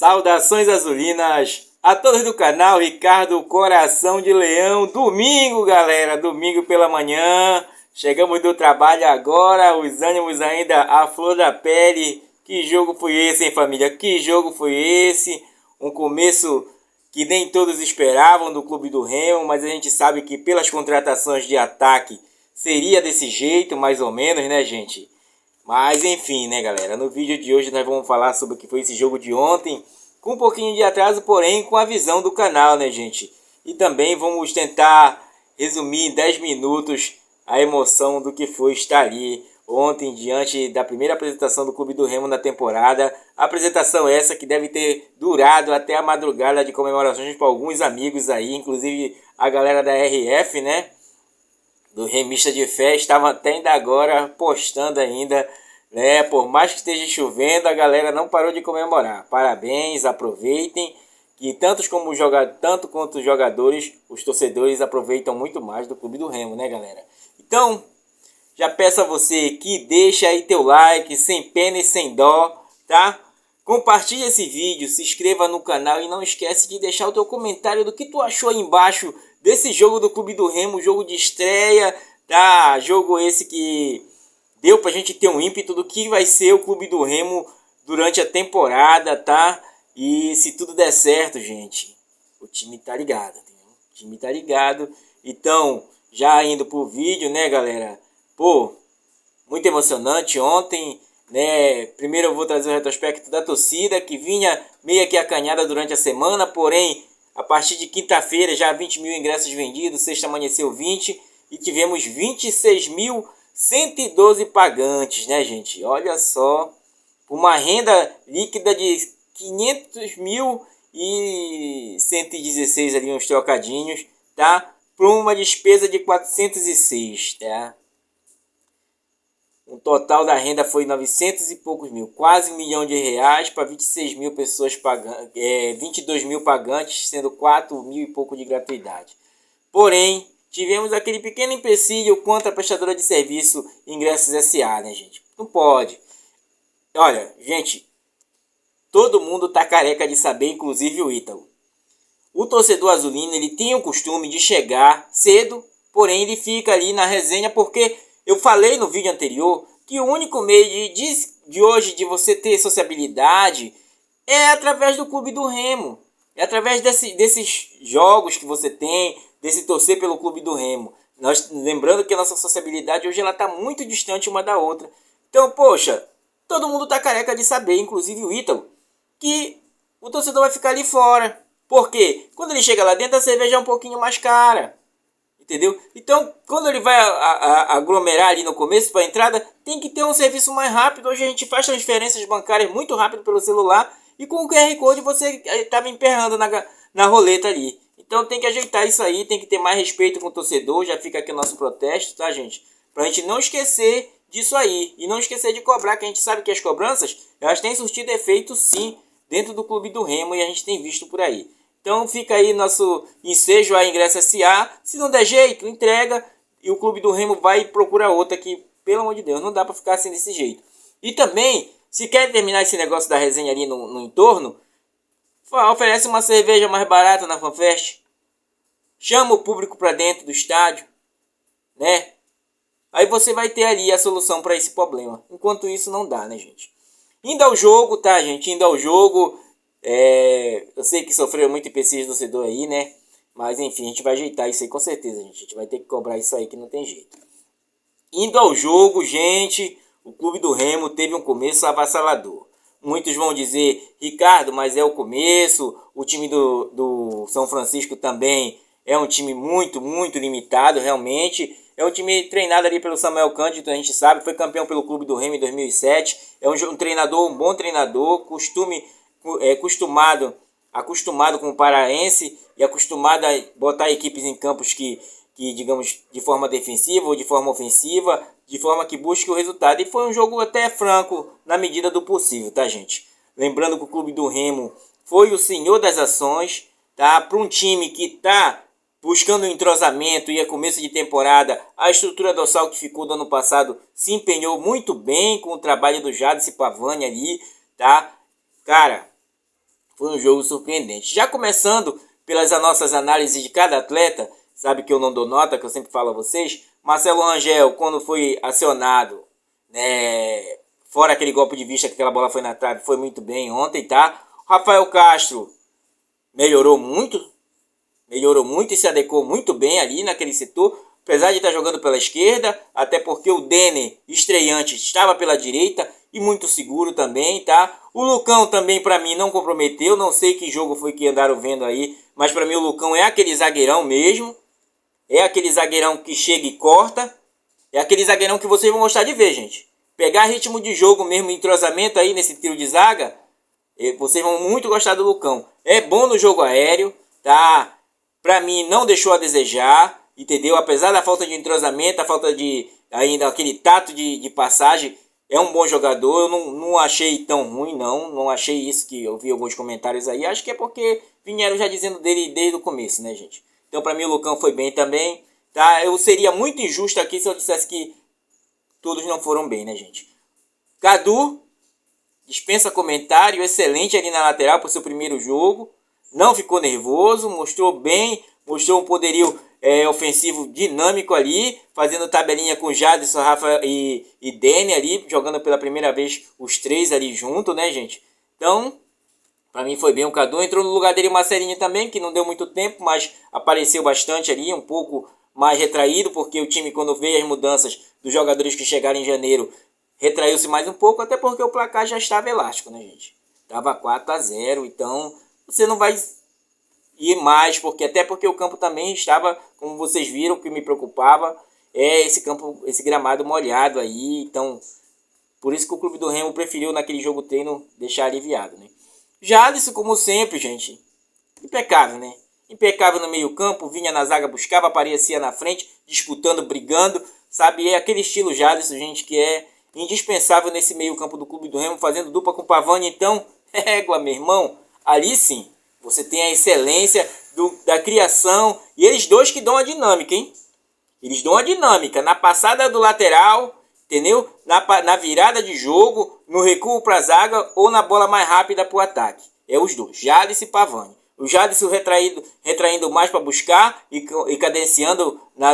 Saudações azulinas a todos do canal Ricardo Coração de Leão. Domingo, galera, domingo pela manhã. Chegamos do trabalho agora, os ânimos ainda à flor da pele. Que jogo foi esse, hein, família? Que jogo foi esse? Um começo que nem todos esperavam do Clube do Remo, mas a gente sabe que pelas contratações de ataque seria desse jeito, mais ou menos, né, gente? Mas enfim, né, galera? No vídeo de hoje nós vamos falar sobre o que foi esse jogo de ontem, com um pouquinho de atraso, porém com a visão do canal, né, gente? E também vamos tentar resumir em 10 minutos a emoção do que foi estar ali ontem diante da primeira apresentação do Clube do Remo na temporada. A apresentação essa que deve ter durado até a madrugada de comemorações para alguns amigos aí, inclusive a galera da RF, né? Do Remista de Fé, estava até ainda agora postando ainda, né? Por mais que esteja chovendo, a galera não parou de comemorar. Parabéns, aproveitem, que tanto quanto os jogadores, os torcedores aproveitam muito mais do Clube do Remo, né, galera? Então, já peço a você que deixa aí teu like, sem pena e sem dó, tá? Compartilhe esse vídeo, se inscreva no canal e não esquece de deixar o teu comentário do que tu achou aí embaixo desse jogo do Clube do Remo, jogo de estreia, tá? Jogo esse que deu pra gente ter um ímpeto do que vai ser o Clube do Remo durante a temporada, tá? E se tudo der certo, gente, o time tá ligado, entendeu? O time tá ligado. Então, já indo pro vídeo, né, galera? Pô, muito emocionante ontem, né? Primeiro eu vou trazer o retrospecto da torcida, que vinha meio que acanhada durante a semana, porém, a partir de quinta-feira já 20 mil ingressos vendidos, sexta amanheceu 20 e tivemos 26.112 pagantes, né, gente? Olha só, uma renda líquida de 500.116 ali, uns trocadinhos, tá? Por uma despesa de 406, tá? O total da renda foi 900 e poucos mil, quase R$ 1 milhão para 26 mil pessoas pagando, 22 mil pagantes, sendo 4 mil e pouco de gratuidade. Porém, tivemos aquele pequeno empecilho contra a prestadora de serviço Ingressos SA, né, gente? Não pode. Olha, gente, todo mundo tá careca de saber, inclusive o Ítalo. O torcedor azulino, ele tem o costume de chegar cedo, porém ele fica ali na resenha porque eu falei no vídeo anterior que o único meio de hoje de você ter sociabilidade é através do Clube do Remo. É através desses jogos que você tem, desse torcer pelo Clube do Remo. Nós, lembrando que a nossa sociabilidade hoje ela está muito distante uma da outra. Então, poxa, todo mundo está careca de saber, inclusive o Ítalo, que o torcedor vai ficar ali fora. Por quê? Quando ele chega lá dentro, a cerveja é um pouquinho mais cara. Entendeu? Então, quando ele vai aglomerar ali no começo para a entrada, tem que ter um serviço mais rápido. Hoje a gente faz transferências bancárias muito rápido pelo celular e com o QR Code você estava emperrando na roleta ali. Então tem que ajeitar isso aí, tem que ter mais respeito com o torcedor. Já fica aqui o nosso protesto, tá, gente? Pra gente não esquecer disso aí e não esquecer de cobrar, que a gente sabe que as cobranças, elas têm surtido efeito sim dentro do Clube do Remo e a gente tem visto por aí. Então fica aí nosso ensejo a Ingresso SA. Se não der jeito, entrega e o Clube do Remo vai procurar outra que, pelo amor de Deus, não dá para ficar assim desse jeito. E também, se quer terminar esse negócio da resenha ali no entorno, oferece uma cerveja mais barata na FanFest. Chama o público para dentro do estádio, né? Aí você vai ter ali a solução para esse problema. Enquanto isso não dá, né, gente? Indo ao jogo, tá, gente? Indo ao jogo. Eu sei que sofreu muito empecilho do torcedor aí, né? Mas enfim, a gente vai ajeitar isso aí com certeza, gente. A gente vai ter que cobrar isso aí que não tem jeito. Indo ao jogo, gente, o Clube do Remo teve um começo avassalador. Muitos vão dizer, Ricardo, mas é o começo. O time do São Francisco também é um time muito, muito limitado, realmente. É um time treinado ali pelo Samuel Cândido, a gente sabe. Foi campeão pelo Clube do Remo em 2007. É um treinador, um bom treinador, acostumado com o paraense e acostumado a botar equipes em campos que digamos, de forma defensiva ou de forma ofensiva, de forma que busque o resultado. E foi um jogo até franco na medida do possível, tá, gente? Lembrando que o Clube do Remo foi o senhor das ações, tá? Para um time que tá buscando um entrosamento e a começo de temporada, a estrutura dorsal que ficou do ano passado se empenhou muito bem com o trabalho do Jadson Pavani ali, tá? Cara, Foi um jogo surpreendente. Já começando pelas nossas análises de cada atleta, sabe que eu não dou nota, que eu sempre falo a vocês. Marcelo Rangel, quando foi acionado, né, fora aquele golpe de vista que aquela bola foi na trave, foi muito bem ontem, tá? Rafael Castro melhorou muito e se adequou muito bem ali naquele setor, apesar de estar jogando pela esquerda, até porque o Denner, estreante, estava pela direita e muito seguro também, tá? O Lucão também, para mim, não comprometeu, não sei que jogo foi que andaram vendo aí, mas para mim o Lucão é aquele zagueirão mesmo, é aquele zagueirão que chega e corta, é aquele zagueirão que vocês vão gostar de ver, gente. Pegar ritmo de jogo mesmo, entrosamento aí nesse trio de zaga, vocês vão muito gostar do Lucão. É bom no jogo aéreo, tá? Pra mim não deixou a desejar, entendeu? Apesar da falta de entrosamento, a falta de ainda aquele tato de passagem, é um bom jogador. Eu não achei tão ruim, não achei isso, que eu vi alguns comentários aí. Acho que é porque vieram já dizendo dele desde o começo, né, gente? Então pra mim o Lucão foi bem também, tá? Eu seria muito injusto aqui se eu dissesse que todos não foram bem, né, gente? Cadu dispensa comentário, excelente ali na lateral para o seu primeiro jogo. Não ficou nervoso, mostrou bem, mostrou um poderio ofensivo dinâmico ali, fazendo tabelinha com Jadson, Rafa e Dene ali, jogando pela primeira vez os três ali junto, né, gente? Então, para mim foi bem o Cadu. Entrou no lugar dele o Marcelinho também, que não deu muito tempo, mas apareceu bastante ali, um pouco mais retraído, porque o time, quando veio as mudanças dos jogadores que chegaram em janeiro, retraiu-se mais um pouco, até porque o placar já estava elástico, né, gente? Tava 4-0, então você não vai ir mais, até porque o campo também estava, como vocês viram, o que me preocupava é esse campo, esse gramado molhado aí, então por isso que o Clube do Remo preferiu naquele jogo treino deixar aliviado, né? Jadson, como sempre, gente, impecável, né? Impecável no meio campo, vinha na zaga, buscava, aparecia na frente, disputando, brigando, sabe? É aquele estilo Jadson, gente, que é indispensável nesse meio campo do Clube do Remo, fazendo dupla com o Pavani. Então, égua, meu irmão, ali sim, você tem a excelência da criação, e eles dois que dão a dinâmica, hein? Eles dão a dinâmica, na passada do lateral, entendeu? Na virada de jogo, no recuo para a zaga ou na bola mais rápida para o ataque. É os dois, Jadson e Pavani. O Jadson retraindo mais para buscar e cadenciando na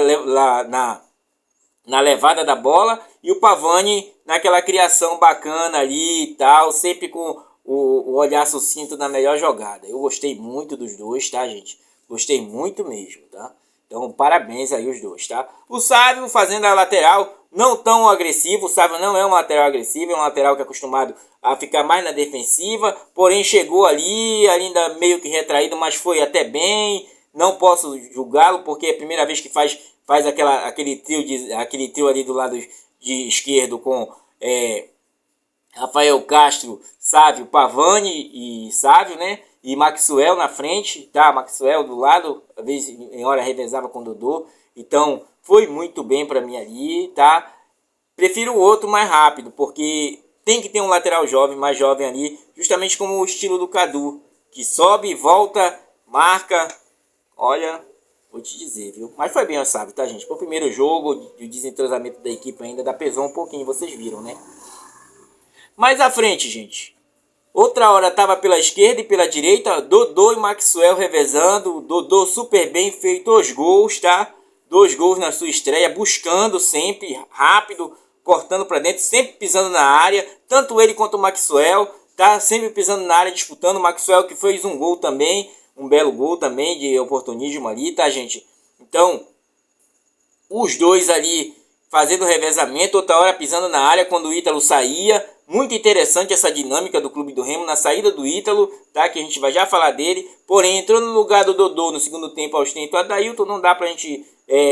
levada da bola, e o Pavani naquela criação bacana ali e tal, sempre com o olhar sucinto na melhor jogada. Eu gostei muito dos dois, tá, gente? Gostei muito mesmo, tá? Então, parabéns aí os dois, tá? O Sávio fazendo a lateral não tão agressivo. O Sávio não é um lateral agressivo, é um lateral que é acostumado a ficar mais na defensiva, porém chegou ali, ainda meio que retraído, mas foi até bem. Não posso julgá-lo, porque é a primeira vez que faz aquele trio ali do lado de esquerdo com Rafael Castro, Sávio, Pavani e Sávio, né? E Maxwell na frente, tá? Maxwell do lado, às vezes em hora revezava com o Dodô. Então, foi muito bem para mim ali, tá? Prefiro o outro mais rápido, porque tem que ter um lateral jovem, mais jovem ali, justamente como o estilo do Cadu, que sobe, volta, marca. Olha, vou te dizer, viu? Mas foi bem, eu sabe, tá, gente? Foi o primeiro jogo, o desentrosamento da equipe ainda pesou um pouquinho, vocês viram, né? Mais à frente, gente. Outra hora estava pela esquerda e pela direita, Dodô e Maxwell revezando. Dodô super bem, feito 2 gols, tá? 2 gols na sua estreia, buscando sempre, rápido, cortando para dentro, sempre pisando na área. Tanto ele quanto o Maxwell, tá? Sempre pisando na área, disputando. O Maxwell que fez um gol também, um belo gol também de oportunismo ali, tá, gente? Então, os dois ali fazendo revezamento, outra hora pisando na área quando o Ítalo saía. Muito interessante essa dinâmica do Clube do Remo na saída do Ítalo, tá? Que a gente vai já falar dele. Porém, entrou no lugar do Dodô no segundo tempo aos 30 o Adailton, não dá pra gente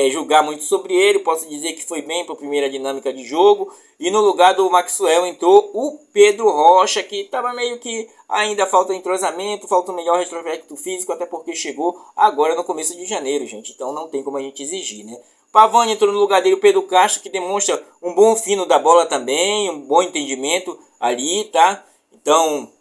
julgar muito sobre ele. Posso dizer que foi bem para a primeira dinâmica de jogo. E no lugar do Maxwell entrou o Pedro Rocha, que estava meio que ainda falta entrosamento, falta um melhor retrospecto físico, até porque chegou agora no começo de janeiro, gente. Então não tem como a gente exigir, né? Pavani entrou no lugar dele, o Pedro Castro, que demonstra um bom fino da bola também, um bom entendimento ali, tá? Então,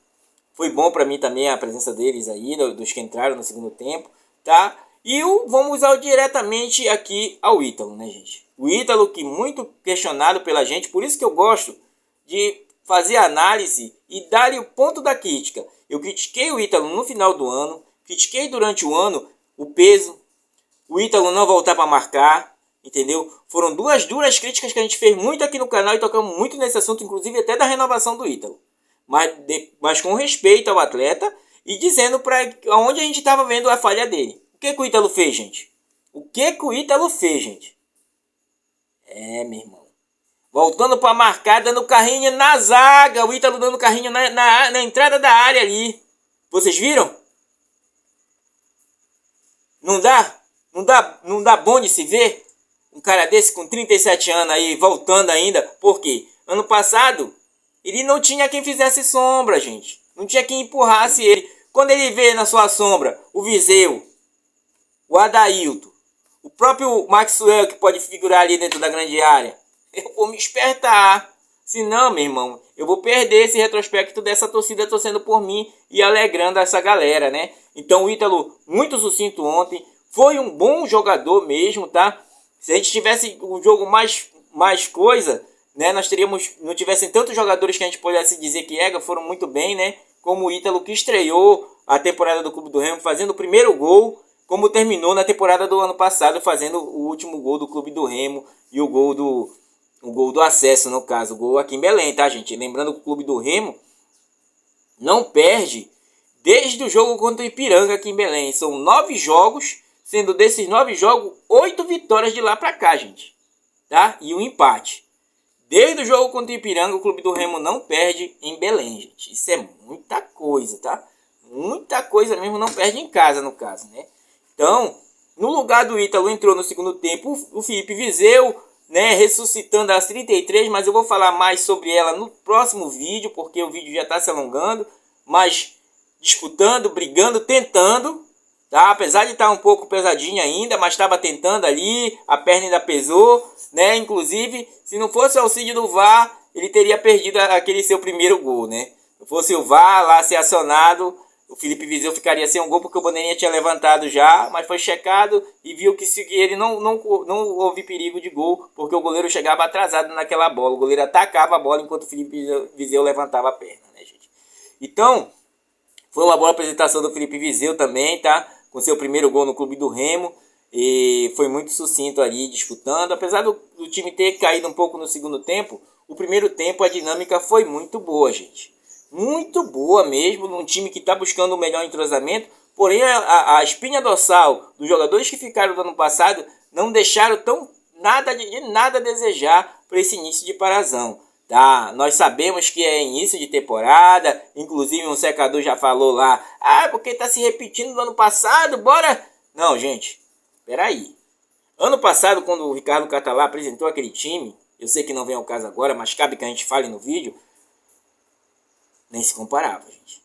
foi bom para mim também a presença deles aí, dos que entraram no segundo tempo, tá? E vamos diretamente aqui ao Ítalo, né, gente? O Ítalo, que muito questionado pela gente, por isso que eu gosto de fazer análise e dar-lhe o ponto da crítica. Eu critiquei o Ítalo no final do ano, critiquei durante o ano o peso, o Ítalo não voltar para marcar, entendeu? Foram duas duras críticas que a gente fez muito aqui no canal e tocamos muito nesse assunto, inclusive até da renovação do Ítalo. Mas com respeito ao atleta e dizendo para onde a gente estava vendo a falha dele. O que o Ítalo fez, gente? O que o Ítalo fez, gente? Meu irmão. Voltando para marcar, dando carrinho na zaga. O Ítalo dando carrinho na entrada da área ali. Vocês viram? Não dá? Não dá bom de se ver? Um cara desse com 37 anos aí, voltando ainda. Por quê? Ano passado, ele não tinha quem fizesse sombra, gente. Não tinha quem empurrasse ele. Quando ele vê na sua sombra o Viseu, o Adailton, o próprio Maxwell, que pode figurar ali dentro da grande área, eu vou me espertar. Senão, meu irmão, eu vou perder esse retrospecto dessa torcida torcendo por mim e alegrando essa galera, né? Então o Ítalo, muito sucinto ontem, foi um bom jogador mesmo, tá? Se a gente tivesse um jogo mais coisa, né? Nós não tivessem tantos jogadores que a gente pudesse dizer que foram muito bem, né? Como o Ítalo, que estreou a temporada do Clube do Remo fazendo o primeiro gol, como terminou na temporada do ano passado fazendo o último gol do Clube do Remo e o gol do acesso, no caso, o gol aqui em Belém, tá, gente? Lembrando que o Clube do Remo não perde desde o jogo contra o Ipiranga aqui em Belém. São 9 jogos, sendo desses 9 jogos, 8 vitórias de lá pra cá, gente. Tá? E um empate. Desde o jogo contra o Ipiranga, o Clube do Remo não perde em Belém, gente. Isso é muita coisa, tá? Muita coisa mesmo, não perde em casa, no caso, né? Então, no lugar do Ítalo entrou no segundo tempo o Felipe Viseu, né, ressuscitando às 33, mas eu vou falar mais sobre ela no próximo vídeo, porque o vídeo já está se alongando, mas disputando, brigando, tentando, tá? Apesar de estar um pouco pesadinho ainda, mas estava tentando ali, a perna ainda pesou, né? Inclusive, se não fosse o auxílio do VAR, ele teria perdido aquele seu primeiro gol, né? Se fosse o VAR lá ser acionado, o Felipe Viseu ficaria sem um gol, porque o bandeirinha tinha levantado já, mas foi checado e viu que ele não houve perigo de gol, porque o goleiro chegava atrasado naquela bola. O goleiro atacava a bola enquanto o Felipe Viseu levantava a perna, né, gente? Então, foi uma boa apresentação do Felipe Viseu também, tá? Com seu primeiro gol no Clube do Remo. E foi muito sucinto ali, disputando. Apesar do time ter caído um pouco no segundo tempo, o primeiro tempo a dinâmica foi muito boa, gente. Muito boa mesmo, num time que está buscando o melhor entrosamento. Porém, a espinha dorsal dos jogadores que ficaram do ano passado não deixaram nada a desejar para esse início de parazão. Tá? Nós sabemos que é início de temporada, inclusive um secador já falou lá, porque está se repetindo do ano passado, bora... Não, gente, peraí. Ano passado, quando o Ricardo Catalá apresentou aquele time, eu sei que não vem ao caso agora, mas cabe que a gente fale no vídeo, nem se comparava, gente.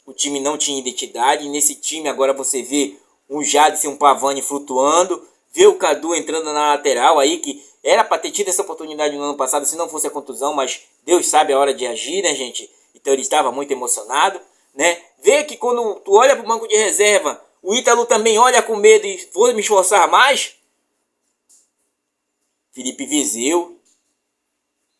O time não tinha identidade, e nesse time agora você vê um Jadson e um Pavani flutuando, vê o Cadu entrando na lateral aí, que era para ter tido essa oportunidade no ano passado, se não fosse a contusão, mas Deus sabe a hora de agir, né, gente? Então ele estava muito emocionado, né? Vê que quando tu olha para o banco de reserva, o Ítalo também olha com medo e vou me esforçar mais. Felipe Viseu,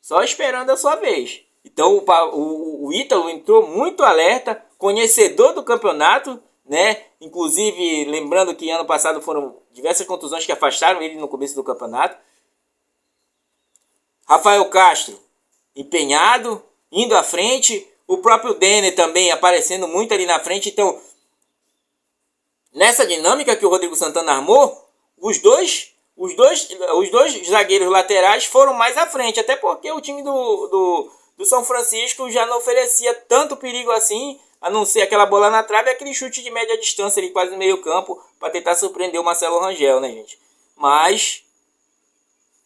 só esperando a sua vez. Então o Ítalo entrou muito alerta, conhecedor do campeonato, né? Inclusive, lembrando que ano passado foram diversas contusões que afastaram ele no começo do campeonato. Rafael Castro, empenhado, indo à frente. O próprio Denner também aparecendo muito ali na frente. Então, nessa dinâmica que o Rodrigo Santana armou, os dois zagueiros laterais foram mais à frente. Até porque o time do São Francisco já não oferecia tanto perigo assim, a não ser aquela bola na trave e aquele chute de média distância ali, quase no meio campo, para tentar surpreender o Marcelo Rangel, né, gente? Mas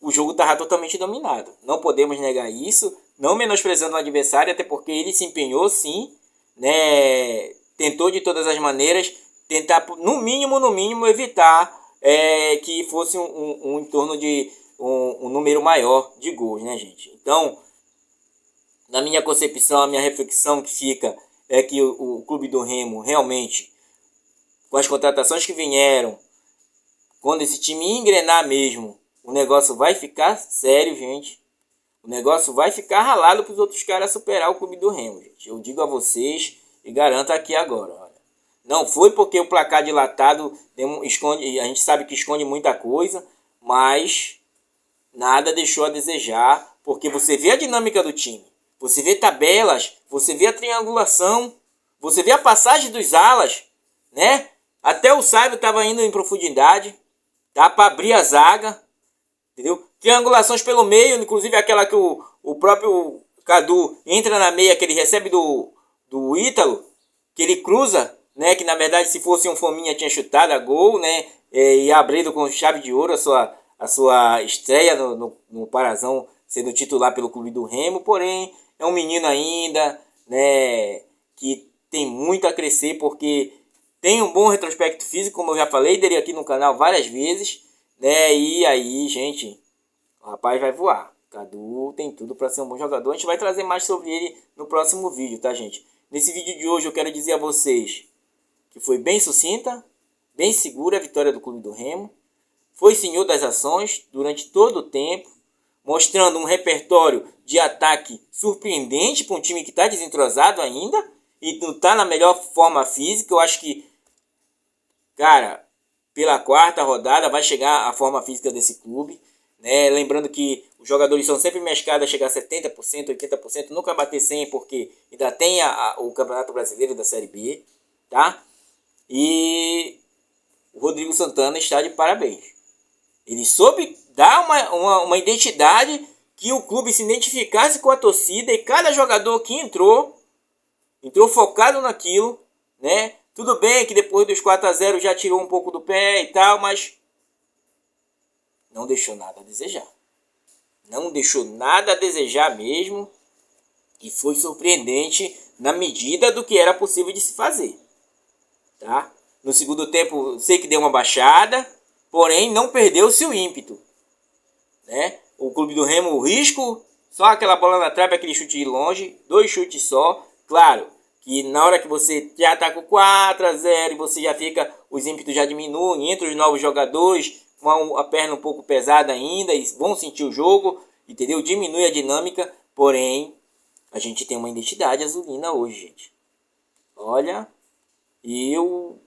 o jogo estava totalmente dominado. Não podemos negar isso, não menosprezando o adversário, até porque ele se empenhou sim, né? Tentou de todas as maneiras, tentar no mínimo evitar que fosse em torno de um número maior de gols, né, gente? Então, na minha concepção, a minha reflexão que fica é que o Clube do Remo realmente, com as contratações que vieram, quando esse time engrenar mesmo, o negócio vai ficar sério, gente. O negócio vai ficar ralado para os outros caras superar o Clube do Remo, gente. Eu digo a vocês e garanto aqui agora, olha. Não foi porque o placar dilatado esconde, a gente sabe que esconde muita coisa, mas nada deixou a desejar, porque você vê a dinâmica do time, você vê tabelas, você vê a triangulação, você vê a passagem dos alas, né? Até o Saibo estava indo em profundidade, tá? Para abrir a zaga, entendeu? Triangulações pelo meio, inclusive aquela que o próprio Cadu entra na meia, que ele recebe do Ítalo, que ele cruza, né? Que na verdade, se fosse um Fominha, tinha chutado a gol, né? E abrindo com chave de ouro a sua estreia no Parazão, sendo titular pelo clube do Remo. Porém, é um menino ainda, né? Que tem muito a crescer, porque tem um bom retrospecto físico, como eu já falei dele aqui no canal várias vezes, né? E aí, gente, o rapaz vai voar. Cadu tem tudo para ser um bom jogador. A gente vai trazer mais sobre ele no próximo vídeo, tá, gente? Nesse vídeo de hoje eu quero dizer a vocês que foi bem sucinta, bem segura a vitória do Clube do Remo. Foi senhor das ações durante todo o tempo, mostrando um repertório de ataque surpreendente para um time que está desentrosado ainda e não está na melhor forma física. Eu acho que, cara, pela quarta rodada vai chegar a forma física desse clube, né? Lembrando que os jogadores são sempre mesclados a chegar a 70%, 80%, nunca bater 100%, porque ainda tem o Campeonato Brasileiro da Série B, tá? E o Rodrigo Santana está de parabéns. Ele soube dar uma identidade, que o clube se identificasse com a torcida, e cada jogador que entrou focado naquilo, né? Tudo bem que depois dos 4-0 já tirou um pouco do pé e tal, mas não deixou nada a desejar. Não deixou nada a desejar mesmo. E foi surpreendente na medida do que era possível de se fazer. Tá? No segundo tempo, sei que deu uma baixada, porém não perdeu seu ímpeto. Né? O Clube do Remo, o risco, só aquela bola na trave, aquele chute de longe, 2 chutes só. Claro que na hora que você já está com 4-0 e você já fica, os ímpetos já diminuem, entra os novos jogadores com a perna um pouco pesada ainda e vão sentir o jogo, entendeu? Diminui a dinâmica, porém a gente tem uma identidade azulina hoje, gente. Olha, eu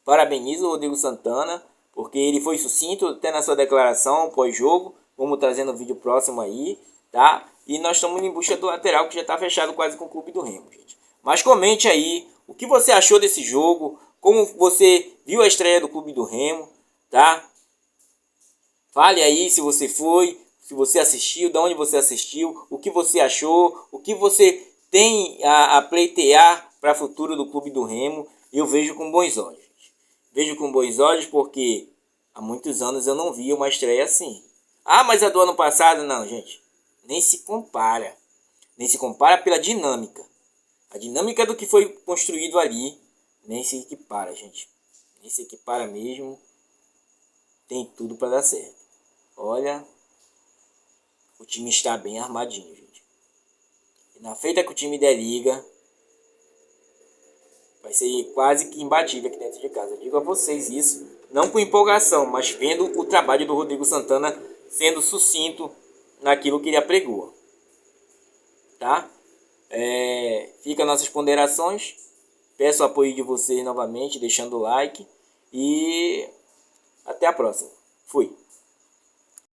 parabenizo o Rodrigo Santana, porque ele foi sucinto até na sua declaração pós-jogo. Vamos trazer no vídeo próximo aí, tá? E nós estamos em busca do lateral, que já está fechado quase com o Clube do Remo, gente. Mas comente aí o que você achou desse jogo, como você viu a estreia do Clube do Remo, tá? Fale aí se você foi, se você assistiu, de onde você assistiu, o que você achou, o que você tem a pleitear para o futuro do Clube do Remo. Eu vejo com bons olhos. Vejo com bons olhos porque há muitos anos eu não via uma estreia assim. Ah, mas a do ano passado, não, gente. Nem se compara. Nem se compara pela dinâmica. A dinâmica do que foi construído ali nem se equipara, gente. Nem se equipara mesmo. Tem tudo para dar certo. Olha, o time está bem armadinho, gente. E na feita que o time der liga, vai ser quase que imbatível aqui dentro de casa. Eu digo a vocês isso, não com empolgação, mas vendo o trabalho do Rodrigo Santana sendo sucinto naquilo que ele apregou. Tá? Fica nossas ponderações. Peço o apoio de vocês novamente, deixando o like. E até a próxima. Fui.